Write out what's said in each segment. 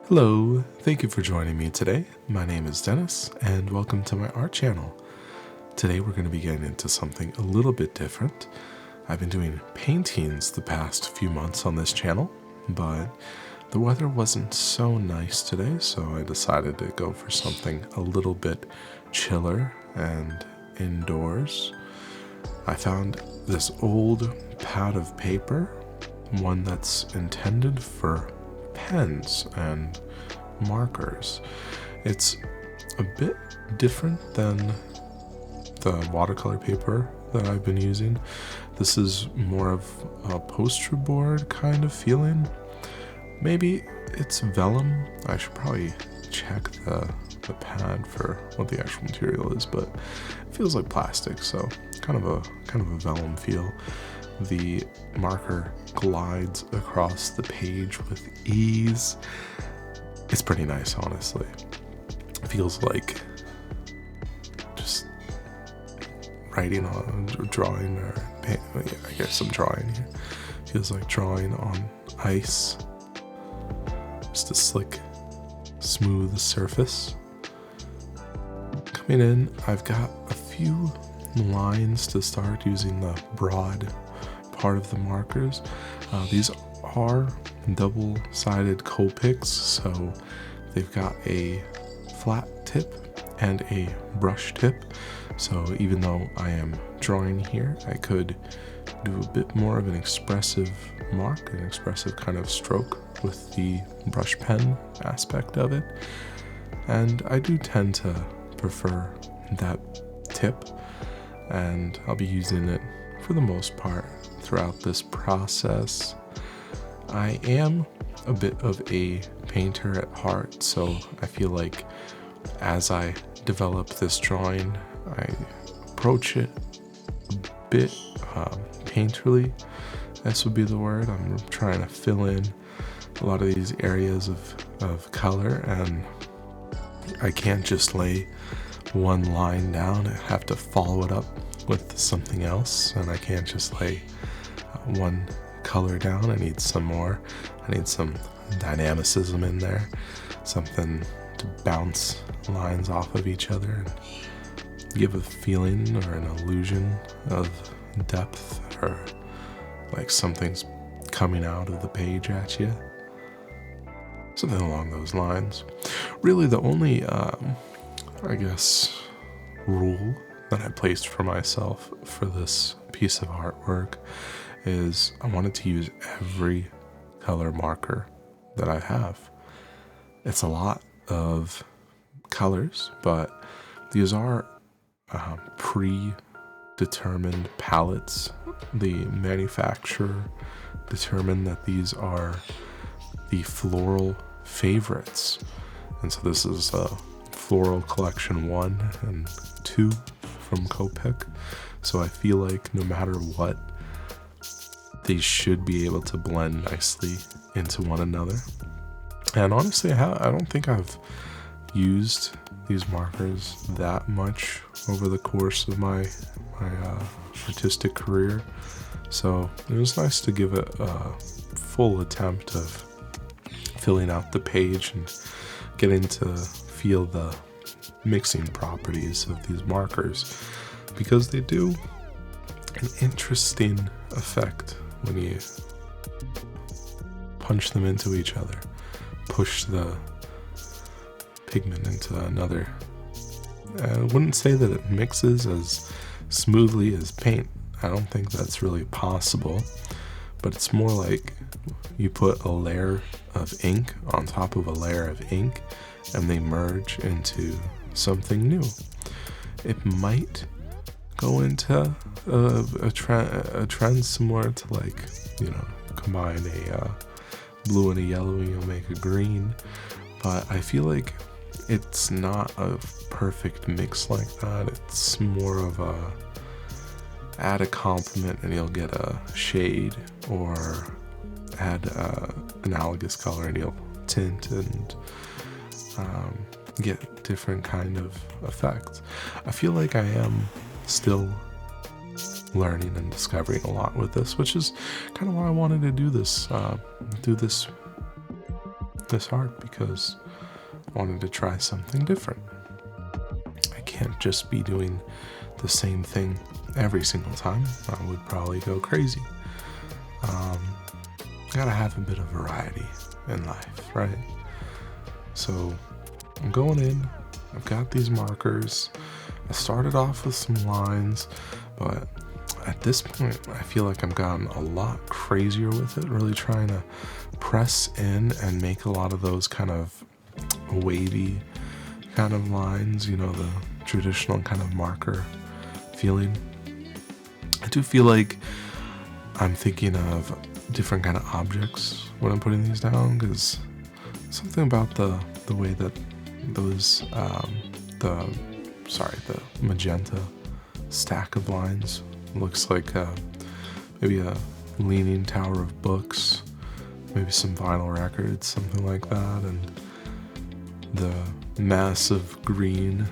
Hello, thank you for joining me today. My name is Dennis, and welcome to my art channel. Today we're going to be getting into something a little bit different. I've been doing paintings the past few months on this channel, but the weather wasn't so nice today, so I decided to go for something a little bit chiller and indoors. I found this old pad of paper, one that's intended for pens and markers. It's a bit different than the watercolor paper that I've been using. This is more of a poster board kind of feeling. Maybe it's vellum. I should probably check the pad for what the actual material is, but it feels like plastic, so kind of a vellum feel. The marker glides across the page with ease. It's pretty nice, honestly. It feels like just writing on, or drawing, or paint. Yeah, I guess I'm drawing here. Feels like drawing on ice. Just a slick, smooth surface. Coming in, I've got a few lines to start using the broad part of the markers. These are double-sided Copics, so they've got a flat tip and a brush tip. So even though I am drawing here, I could do a bit more of an expressive mark, an expressive kind of stroke with the brush pen aspect of it. And I do tend to prefer that tip, and I'll be using it for the most part throughout this process. I am a bit of a painter at heart, so I feel like as I develop this drawing, I approach it a bit painterly. This would be the word. I'm trying to fill in a lot of these areas of color, and I can't just lay one line down. I have to follow it up with something else, and I can't just lay one color down. I need some more. I need some dynamicism in there, something to bounce lines off of each other and give a feeling or an illusion of depth, or like something's coming out of the page at you. Something along those lines. Really, the only, I guess, rule that I placed for myself for this piece of artwork is I wanted to use every color marker that I have. It's a lot of colors, but these are predetermined palettes. The manufacturer determined that these are the floral favorites, and so this is floral collection 1 and 2 from Copic. So I feel like no matter what, they should be able to blend nicely into one another. And honestly, I don't think I've used these markers that much over the course of my artistic career, so it was nice to give it a full attempt of filling out the page and getting to feel the mixing properties of these markers, because they do an interesting effect when you punch them into each other, push the pigment into another. I wouldn't say that it mixes as smoothly as paint. I don't think that's really possible, but it's more like you put a layer of ink on top of a layer of ink, and they merge into something new. It might go into a trend similar to, like, combine a blue and a yellow and you'll make a green, but I feel like it's not a perfect mix like that. It's more of a add a complement and you'll get a shade, or add analogous color and you'll tint and get different kind of effects. I feel like I am still learning and discovering a lot with this, which is kind of why I wanted to do this this art because I wanted to try something different. I can't just be doing the same thing every single time. I would probably go crazy. Gotta have a bit of variety in life, right? So I'm going in, I've got these markers. I started off with some lines, but at this point I feel like I've gotten a lot crazier with it, really trying to press in and make a lot of those kind of wavy kind of lines, you know, the traditional kind of marker feeling. I do feel like I'm thinking of different kind of objects when I'm putting these down, because something about the way that those the magenta stack of lines looks like maybe a leaning tower of books, maybe some vinyl records, something like that, and the massive green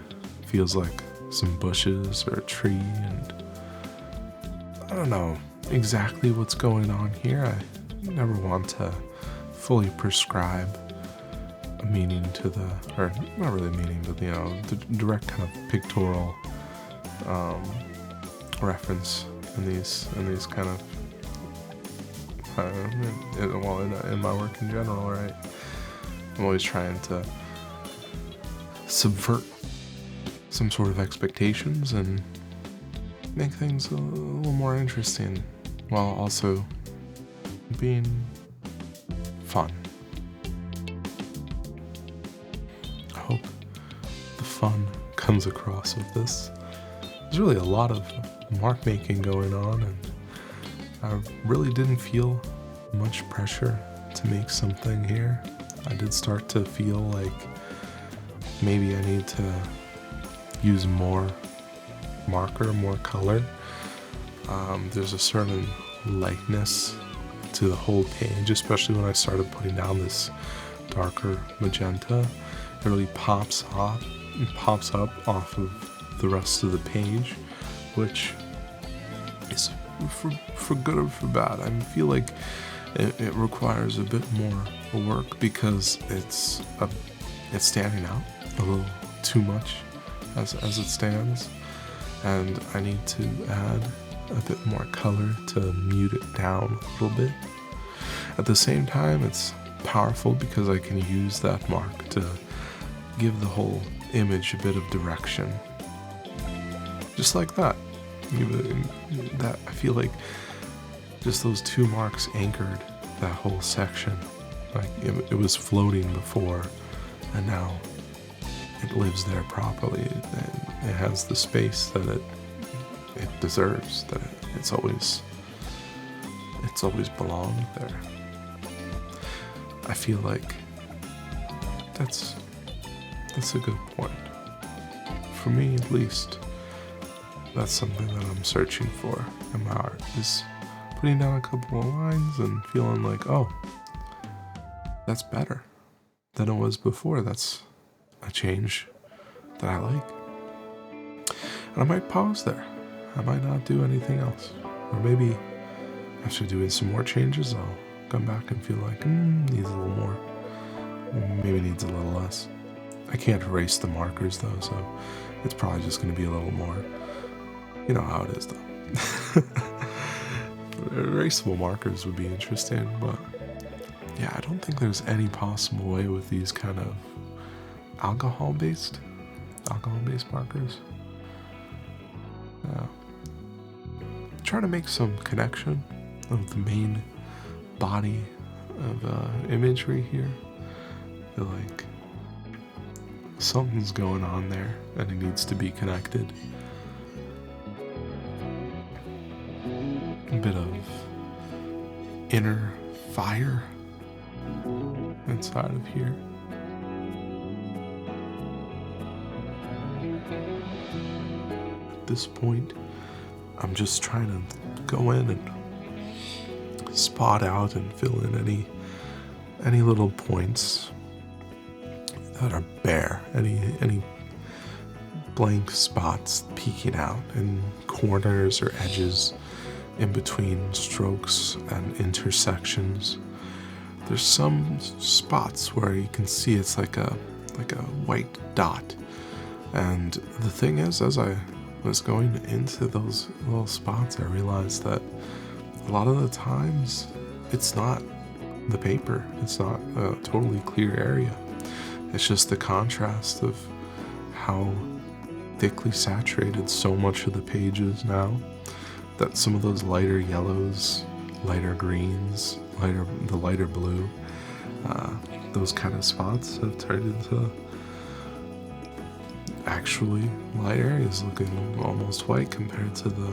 feels like some bushes or a tree, and I don't know exactly what's going on here. I never want to fully prescribe a meaning to the, or not really a meaning, but you know, the direct kind of pictorial reference in these kind of in my work in general, right? I'm always trying to subvert some sort of expectations and make things a little more interesting while also being fun. I hope the fun comes across with this. There's really a lot of mark making going on, and I really didn't feel much pressure to make something here. I did start to feel like maybe I need to use more marker, more color. There's a certain lightness to the whole page, especially when I started putting down this darker magenta. It really pops up off of the rest of the page, which is for good or for bad. I feel like it requires a bit more work because it's standing out a little too much as it stands, and I need to add a bit more color to mute it down a little bit. At the same time, it's powerful because I can use that mark to give the whole image a bit of direction, just like that. That I feel like just those two marks anchored that whole section. Like it was floating before, and now it lives there properly. It has the space that it deserves. That it's always belonged there. I feel like that's a good point. For me, at least, that's something that I'm searching for in my art, is putting down a couple of lines and feeling like, oh, that's better than it was before. That's a change that I like. And I might pause there. I might not do anything else. Or maybe after doing some more changes, I'll come back and feel like, needs a little more. Maybe needs a little less. I can't erase the markers though, so it's probably just going to be a little more. You know how it is though. Erasable markers would be interesting, but yeah, I don't think there's any possible way with these kind of alcohol-based markers. Try to make some connection of the main body of imagery here. I feel like something's going on there and it needs to be connected. A bit of inner fire inside of here. At this point, I'm just trying to go in and spot out and fill in any little points that are bare, any blank spots peeking out in corners or edges, in between strokes and intersections. there's some spots where you can see it's like a white dot. And the thing is, as I was going into those little spots, I realized that a lot of the times it's not the paper. It's not a totally clear area. It's just the contrast of how thickly saturated so much of the page is now, that some of those lighter yellows, lighter greens, the lighter blue, those kind of spots have turned into actually light areas looking almost white compared to the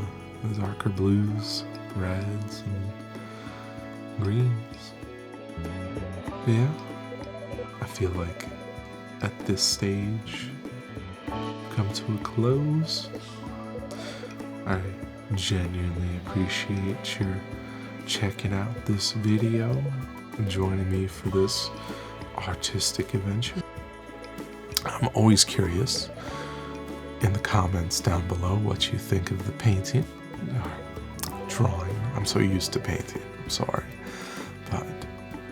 darker blues, reds, and greens. But yeah, I feel like at this stage, come to a close. I genuinely appreciate your checking out this video and joining me for this artistic adventure. I'm always curious in the comments down below what you think of the painting or drawing. I'm so used to painting, I'm sorry. But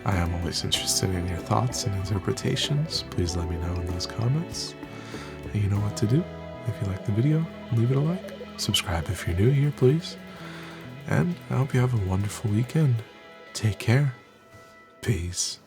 I am always interested in your thoughts and interpretations. Please let me know in those comments. And you know what to do. If you like the video, leave it a like. Subscribe if you're new here, please. And I hope you have a wonderful weekend. Take care. Peace.